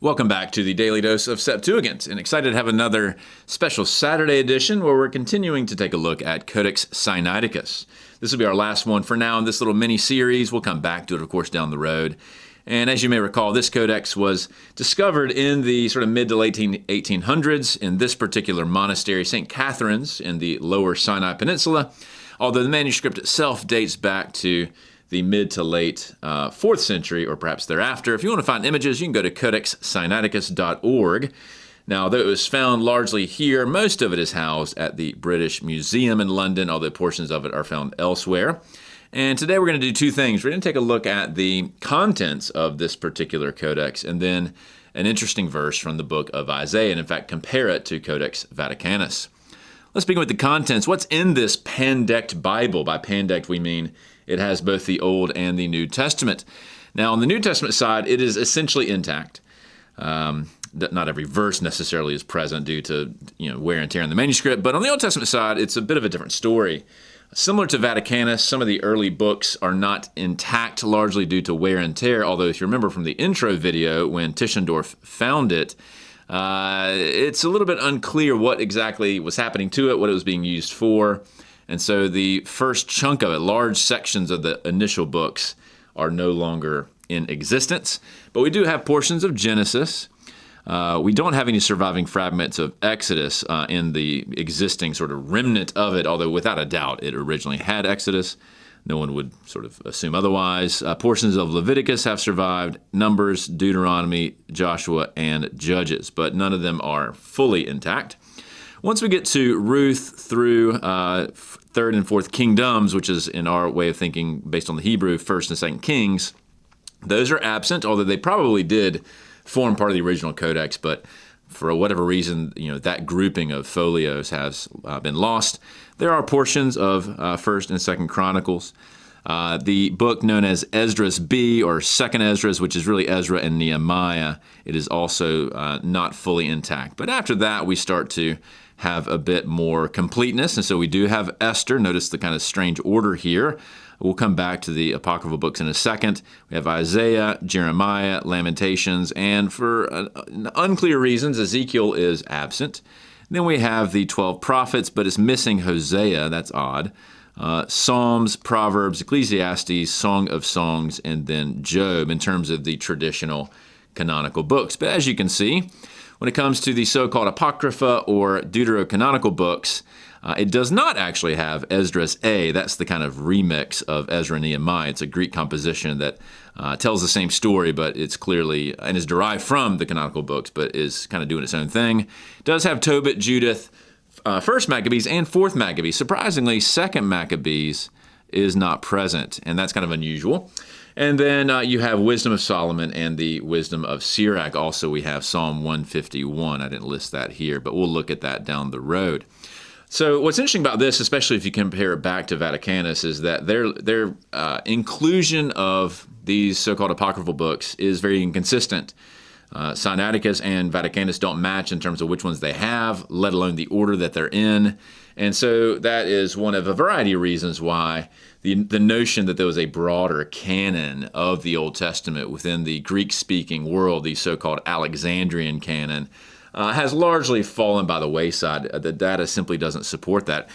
Welcome back to the Daily Dose of Septuagint, and excited to have another special Saturday edition where we're continuing to take a look at Codex Sinaiticus. This will be our last one for now in this little mini-series. We'll come back to it, of course, down the road. And as you may recall, this codex was discovered in the sort of mid to late 1800s in this particular monastery, St. Catherine's, in the lower Sinai Peninsula, although the manuscript itself dates back to the mid to late 4th century, or perhaps thereafter. If you want to find images, you can go to codexsinaiticus.org. Now, though it was found largely here, most of it is housed at the British Museum in London, although portions of it are found elsewhere. And today we're going to do two things. We're going to take a look at the contents of this particular codex, and then an interesting verse from the book of Isaiah, and in fact compare it to Codex Vaticanus. Let's begin with the contents. What's in this pandect Bible? By pandect, we mean it has both the Old and the New Testament. Now, on the New Testament side, it is essentially intact. Not every verse necessarily is present due to wear and tear in the manuscript, but on the Old Testament side, it's a bit of a different story. Similar to Vaticanus, some of the early books are not intact, largely due to wear and tear, although if you remember from the intro video when Tischendorf found it, it's a little bit unclear what exactly was happening to it, what it was being used for. And so the first chunk of it, large sections of the initial books, are no longer in existence. But we do have portions of Genesis. We don't have any surviving fragments of Exodus in the existing sort of remnant of it, although without a doubt it originally had Exodus. No one would sort of assume otherwise. Portions of Leviticus have survived, Numbers, Deuteronomy, Joshua, and Judges, but none of them are fully intact. Once we get to Ruth through 3rd and 4th Kingdoms, which is in our way of thinking based on the Hebrew, 1st and 2nd Kings, those are absent, although they probably did form part of the original codex, but for whatever reason, that grouping of folios has been lost. There are portions of 1st and 2nd Chronicles. The book known as Esdras B, or 2nd Esdras, which is really Ezra and Nehemiah, it is also not fully intact. But after that, we start to have a bit more completeness, and so we do have Esther. Notice the kind of strange order here. We'll come back to the Apocryphal books in a second. We have Isaiah, Jeremiah, Lamentations, and for unclear reasons, Ezekiel is absent. Then we have the 12 prophets, but it's missing Hosea. That's odd. Psalms, Proverbs, Ecclesiastes, Song of Songs, and then Job in terms of the traditional canonical books. But as you can see, when it comes to the so-called Apocrypha or deuterocanonical books, it does not actually have Esdras A. That's the kind of remix of Ezra and Nehemiah. It's a Greek composition that tells the same story, but it's clearly, and is derived from the canonical books, but is kind of doing its own thing. It does have Tobit, Judith, 1st Maccabees, and 4th Maccabees. Surprisingly, 2nd Maccabees is not present, and that's kind of unusual. And then you have Wisdom of Solomon and the Wisdom of Sirach. Also, we have Psalm 151. I didn't list that here, but we'll look at that down the road. So what's interesting about this, especially if you compare it back to Vaticanus, is that their inclusion of these so-called apocryphal books is very inconsistent. Sinaiticus and Vaticanus don't match in terms of which ones they have, let alone the order that they're in. And so that is one of a variety of reasons why the notion that there was a broader canon of the Old Testament within the Greek-speaking world, the so-called Alexandrian canon, has largely fallen by the wayside. The data simply doesn't support that.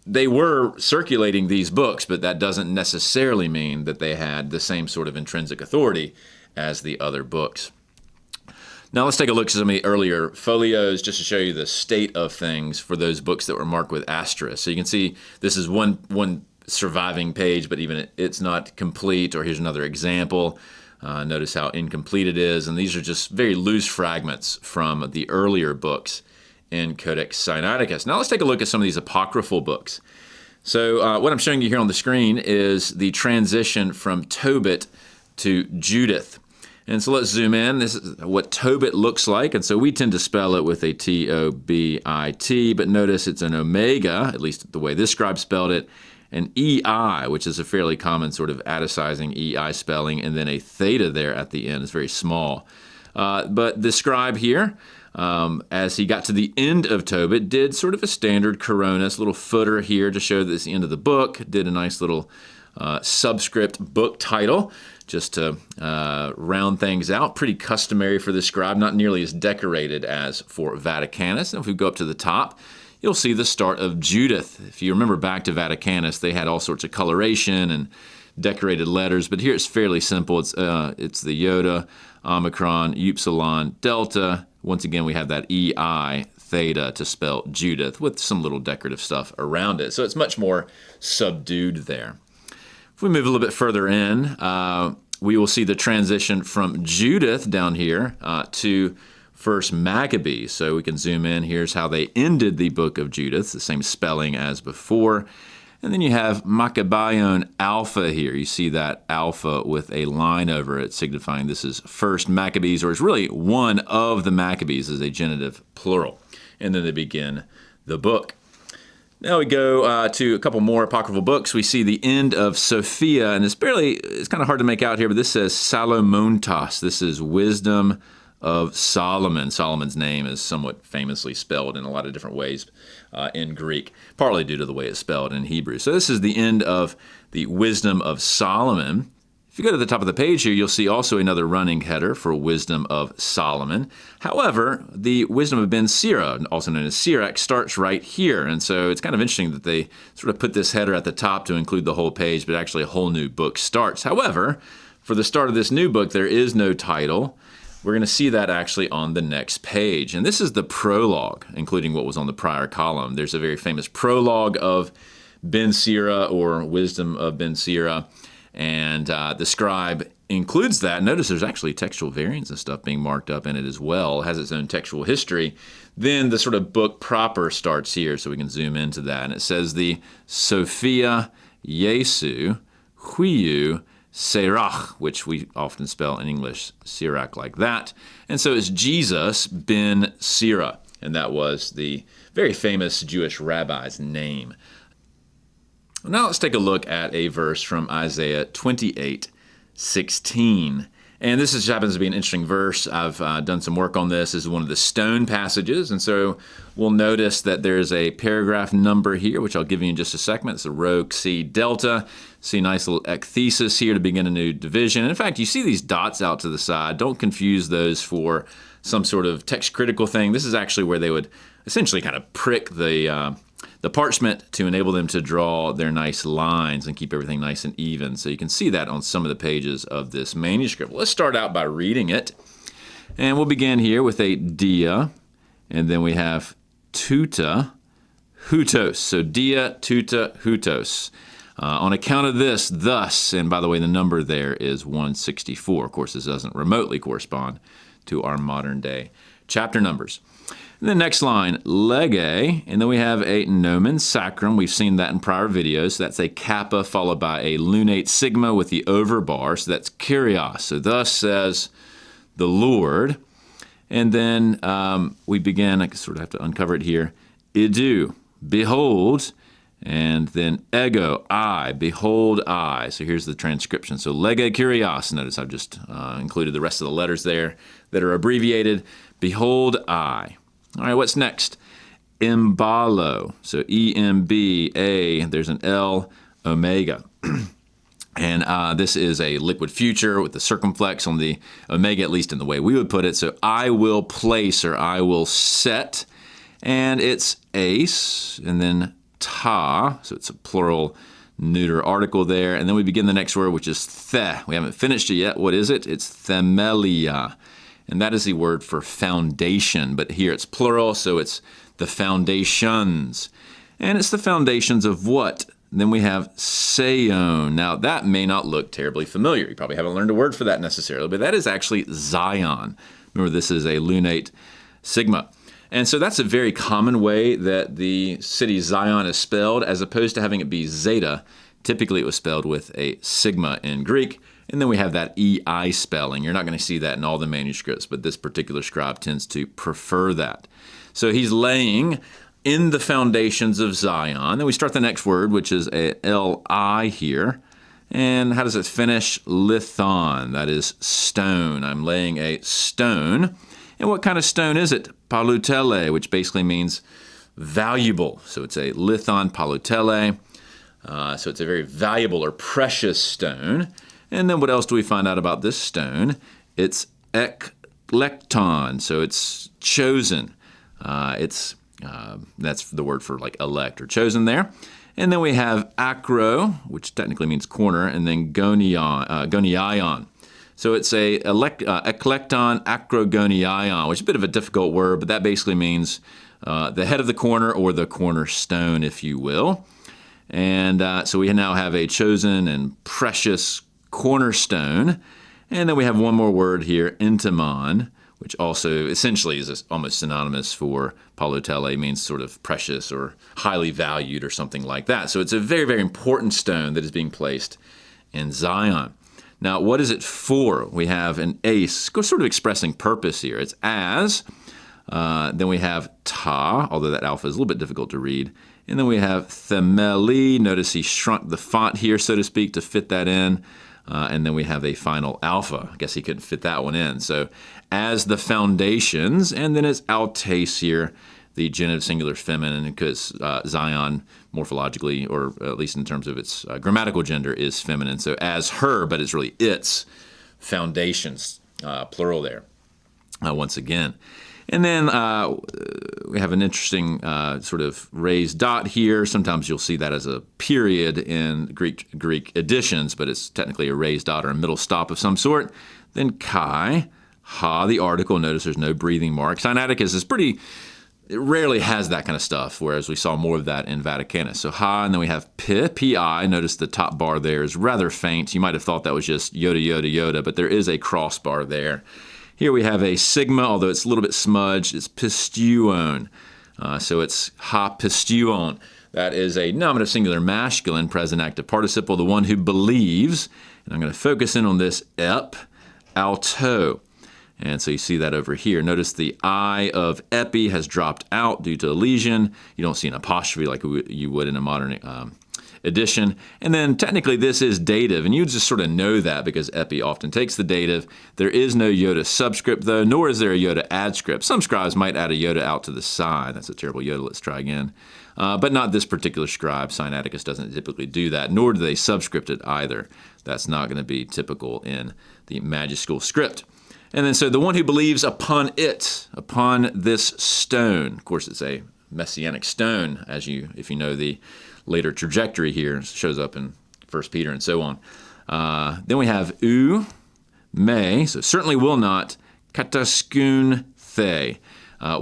They were circulating these books, but that doesn't necessarily mean that they had the same sort of intrinsic authority as the other books. Now let's take a look at some of the earlier folios just to show you the state of things for those books that were marked with asterisk. So you can see this is one surviving page, but even it's not complete. Or here's another example. Notice how incomplete it is. And these are just very loose fragments from the earlier books in Codex Sinaiticus. Now let's take a look at some of these apocryphal books. So what I'm showing you here on the screen is the transition from Tobit to Judith. And so let's zoom in. This is what Tobit looks like. And so we tend to spell it with a T-O-B-I-T, but notice it's an omega, at least the way this scribe spelled it, an E-I, which is a fairly common sort of atticizing E-I spelling, and then a theta there at the end. It's very small. But the scribe here, as he got to the end of Tobit, did sort of a standard coronis, little footer here to show that it's the end of the book, did a nice little subscript book title. just to round things out. Pretty customary for the scribe, not nearly as decorated as for Vaticanus. And if we go up to the top, you'll see the start of Judith. If you remember back to Vaticanus, they had all sorts of coloration and decorated letters, but here it's fairly simple. It's the Iota, Omicron, Upsilon, Delta. Once again, we have that EI, Theta to spell Judith with some little decorative stuff around it. So it's much more subdued there. If we move a little bit further in, we will see the transition from Judith down here to First Maccabees. So we can zoom in. Here's how they ended the book of Judith, the same spelling as before. And then you have Maccabeon Alpha here. You see that alpha with a line over it signifying this is First Maccabees, or it's really one of the Maccabees as a genitive plural. And then they begin the book. Now we go to a couple more apocryphal books. We see the end of Sophia, and it's kind of hard to make out here, but this says Salomontas. This is wisdom of Solomon. Solomon's name is somewhat famously spelled in a lot of different ways in Greek, partly due to the way it's spelled in Hebrew. So this is the end of the wisdom of Solomon. If you go to the top of the page here, you'll see also another running header for Wisdom of Solomon. However, the Wisdom of Ben Sira, also known as Sirach, starts right here. And so it's kind of interesting that they sort of put this header at the top to include the whole page, but actually a whole new book starts. However, for the start of this new book, there is no title. We're going to see that actually on the next page. And this is the prologue, including what was on the prior column. There's a very famous prologue of Ben Sira, or Wisdom of Ben Sira. And the scribe includes that. Notice there's actually textual variants and stuff being marked up in it as well. It has its own textual history. Then the sort of book proper starts here, so we can zoom into that. And it says the Sophia Jesu Huiu Sirach, which we often spell in English Sirach like that. And so it's Jesus ben Sira, and that was the very famous Jewish rabbi's name. Now let's take a look at a verse from Isaiah 28:16. And this happens to be an interesting verse. I've done some work on this. This is one of the stone passages. And so we'll notice that there's a paragraph number here, which I'll give you in just a second. It's a rho Xi delta. See a nice little ekthesis here to begin a new division. In fact, you see these dots out to the side. Don't confuse those for some sort of text critical thing. This is actually where they would essentially kind of prick the parchment to enable them to draw their nice lines and keep everything nice and even. So you can see that on some of the pages of this manuscript. Let's start out by reading it. And we'll begin here with a dia, and then we have tuta, hutos. So dia, tuta, hutos. On account of this, thus, and by the way, the number there is 164. Of course, this doesn't remotely correspond to our modern day chapter numbers. And the next line, lege, and then we have a nomen sacrum. We've seen that in prior videos. So that's a kappa followed by a lunate sigma with the overbar. So that's kyrios. So thus says the Lord. And then we begin, I sort of have to uncover it here, idu, behold, and then ego, I, behold, I. So here's the transcription. So lege kyrios. Notice I've just included the rest of the letters there that are abbreviated. Behold, I. All right, what's next? Embalo. So E-M-B-A, there's an L, omega. And this is a liquid future with the circumflex on the omega, at least in the way we would put it. So I will place, or I will set. And it's ace, and then ta. So it's a plural neuter article there. And then we begin the next word, which is the. We haven't finished it yet. What is it? It's themelia. And that is the word for foundation, but here it's plural, so it's the foundations. And it's the foundations of what? Then we have Seon. Now, that may not look terribly familiar. You probably haven't learned a word for that necessarily, but that is actually Zion. Remember, this is a lunate sigma. And so that's a very common way that the city Zion is spelled, as opposed to having it be Zeta. Typically, it was spelled with a sigma in Greek. And then we have that EI spelling. You're not going to see that in all the manuscripts, but this particular scribe tends to prefer that. So he's laying in the foundations of Zion. Then we start the next word, which is a L-I here. And how does it finish? Lithon, that is stone. I'm laying a stone. And what kind of stone is it? Palutele, which basically means valuable. So it's a lithon palutele. So it's a very valuable or precious stone. And then what else do we find out about this stone? It's eklekton, so it's chosen. That's the word for like elect or chosen there. And then we have acro, which technically means corner, and then goniaion. So it's a eklekton acrogoniaion, which is a bit of a difficult word, but that basically means the head of the corner or the cornerstone, if you will. And so we now have a chosen and precious cornerstone. And then we have one more word here, entomon, which also essentially is almost synonymous for palotele, means sort of precious or highly valued or something like that. So it's a very, very important stone that is being placed in Zion. Now, what is it for? We have an ace, sort of expressing purpose here. It's as. Then we have ta, although that alpha is a little bit difficult to read. And then we have themeli. Notice he shrunk the font here, so to speak, to fit that in. And then we have a final alpha. I guess he couldn't fit that one in. So as the foundations, and then it's altes here, the genitive singular feminine, because Zion morphologically, or at least in terms of its grammatical gender, is feminine. So as her, but it's really its foundations, plural there, once again. And then we have an interesting sort of raised dot here. Sometimes you'll see that as a period in Greek editions, but it's technically a raised dot or a middle stop of some sort. Then chi, ha, the article. Notice there's no breathing mark. Sinaiticus is it rarely has that kind of stuff, whereas we saw more of that in Vaticanus. So ha, and then we have pi. Notice the top bar there is rather faint. You might have thought that was just yoda, yoda, yoda, but there is a crossbar there. Here we have a sigma, although it's a little bit smudged. It's pistuon. So it's ha pistuon. That is a nominative singular masculine present active participle, the one who believes. And I'm going to focus in on this ep alto. And so you see that over here. Notice the I of epi has dropped out due to a lesion. You don't see an apostrophe like you would in a modern edition. And then technically this is dative, and you just sort of know that because epi often takes the dative. There is no iota subscript though, nor is there a iota adscript. Some scribes might add a iota out to the side. That's a terrible iota. Let's try again. But not this particular scribe. Sinaiticus doesn't typically do that, nor do they subscript it either. That's not going to be typical in the majuscule script. And then so the one who believes upon it, upon this stone. Of course, it's a messianic stone, if you know the later trajectory here, shows up in 1 Peter and so on. Then we have may, so certainly will not, kataskun the,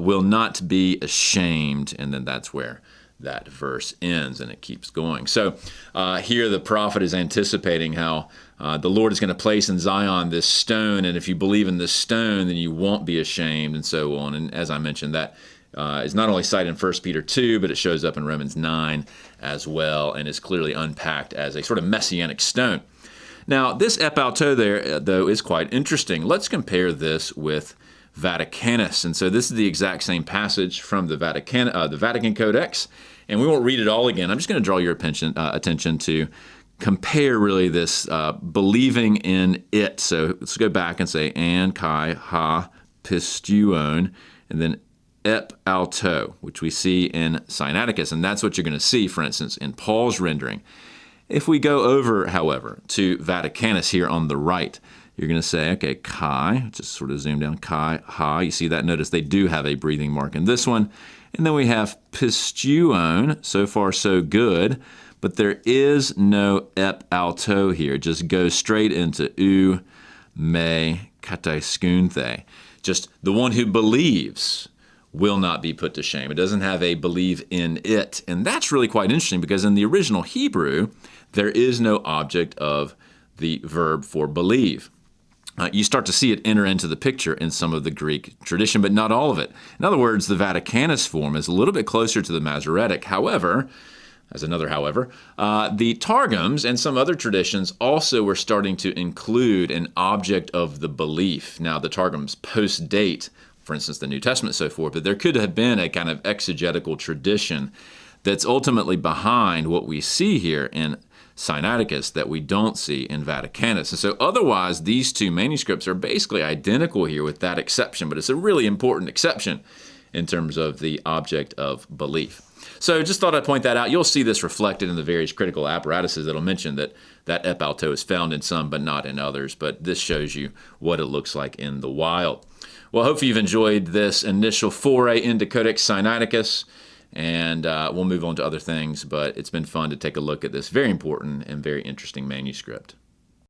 will not be ashamed, and then that's where that verse ends, and it keeps going. So here the prophet is anticipating how the Lord is going to place in Zion this stone, and if you believe in this stone, then you won't be ashamed, and so on. And as I mentioned, that is not only cited in 1 Peter 2, but it shows up in Romans 9 as well, and is clearly unpacked as a sort of messianic stone. Now, this epalto there, though, is quite interesting. Let's compare this with Vaticanus. And so this is the exact same passage from the Vatican Codex, and we won't read it all again. I'm just going to draw your attention to compare really this believing in it. So let's go back and say an kai ha pistuon, and then ep alto, which we see in Sinaiticus, and that's what you're going to see, for instance, in Paul's rendering. If we go over, however, to Vaticanus here on the right, you're going to say, okay, chi, just sort of zoom down, chi, ha. You see that? Notice they do have a breathing mark in this one. And then we have pistuon, so far so good, but there is no ep alto here. Just go straight into me kataiskunthe. Just the one who believes will not be put to shame. It doesn't have a believe in it. And that's really quite interesting because in the original Hebrew, there is no object of the verb for believe. You start to see it enter into the picture in some of the Greek tradition, but not all of it. In other words, the Vaticanus form is a little bit closer to the Masoretic. However, the Targums and some other traditions also were starting to include an object of the belief. Now, the Targums post-date, for instance, the New Testament and so forth, but there could have been a kind of exegetical tradition that's ultimately behind what we see here in Sinaiticus that we don't see in Vaticanus. And so otherwise, these two manuscripts are basically identical here with that exception, but it's a really important exception in terms of the object of belief. So just thought I'd point that out. You'll see this reflected in the various critical apparatuses that'll mention that That ep alto is found in some, but not in others. But this shows you what it looks like in the wild. Well, hopefully you've enjoyed this initial foray into Codex Sinaiticus, and we'll move on to other things. But it's been fun to take a look at this very important and very interesting manuscript.